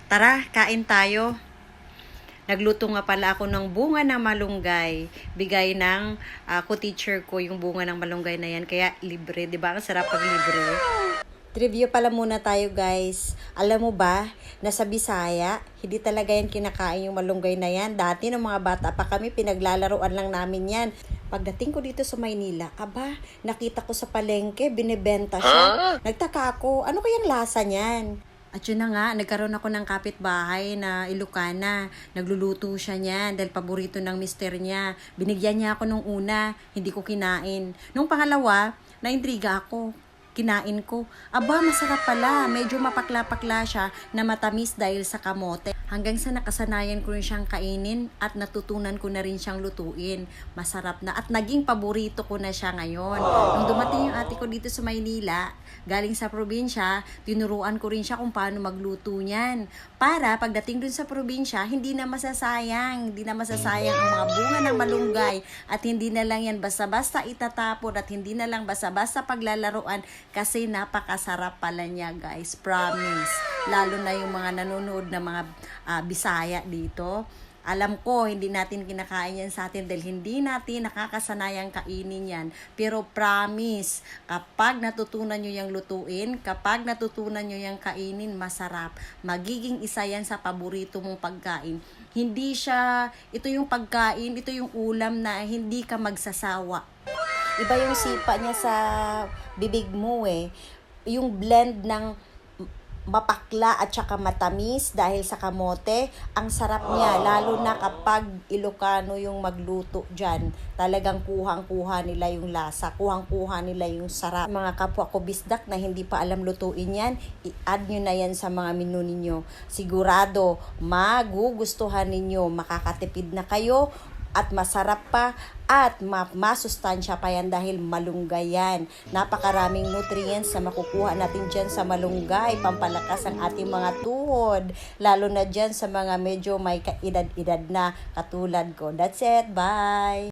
Tara, kain tayo. Nagluto nga pala ako ng bunga ng malunggay. Bigay ng ko-teacher ko yung bunga ng malunggay na yan. Kaya libre, di ba? Ang sarap pag libre. Trivia pala muna tayo guys. Alam mo ba, nasa Bisaya, hindi talaga yan kinakain yung malunggay na yan. Dati ng mga bata pa kami, pinaglalaroan lang namin yan. Pagdating ko dito sa Maynila, nakita ko sa palengke, binibenta siya. Nagtaka ako, ano kayang lasa niyan? At yun na nga, nagkaroon ako ng kapitbahay na Ilocana. Nagluluto siya niyan dahil paborito ng mister niya. Binigyan niya ako nung una, hindi ko kinain. Nung pangalawa, naintriga ako. Kinain ko. Masarap pala. Medyo mapakla-pakla siya na matamis dahil sa kamote. Hanggang sa nakasanayan ko rin siyang kainin at natutunan ko na rin siyang lutuin. Masarap na at naging paborito ko na siya ngayon. Nung dumating yung ate ko dito sa Maynila, galing sa probinsya, tinuruan ko rin siya kung paano magluto niyan. Para pagdating dun sa probinsya, hindi na masasayang. Hindi na masasayang ang mga bunga ng malunggay at hindi na lang yan basta-basta itatapon at hindi na lang basta-basta paglalaruan kasi napakasarap pala niya guys. Promise. Lalo na yung mga nanonood na mga Bisaya dito. Alam ko, hindi natin kinakain yan sa atin dahil hindi natin nakakasanayang kainin yan. Pero promise, kapag natutunan nyo yung lutuin, kapag natutunan nyo yung kainin, masarap. Magiging isa yan sa paborito mong pagkain. Hindi siya, ito yung pagkain, ito yung ulam na hindi ka magsasawa. Iba yung sipa niya sa bibig mo eh. Yung blend ng mapakla at saka matamis dahil sa kamote, ang sarap niya, lalo na kapag Ilocano yung magluto dyan. Talagang kuhang-kuha nila yung lasa, kuhang-kuha nila yung sarap. Mga kapwa ko bisdak na hindi pa alam lutuin yan, i-add nyo na yan sa mga menu ninyo. Sigurado, magugustuhan ninyo, makakatipid na kayo, at masarap pa at masustansya pa yan dahil malunggay yan. Napakaraming nutrients na makukuha natin dyan sa malunggay, pampalakas ang ating mga tuhod, lalo na dyan sa mga medyo may kaedad-edad na katulad ko. That's it, bye!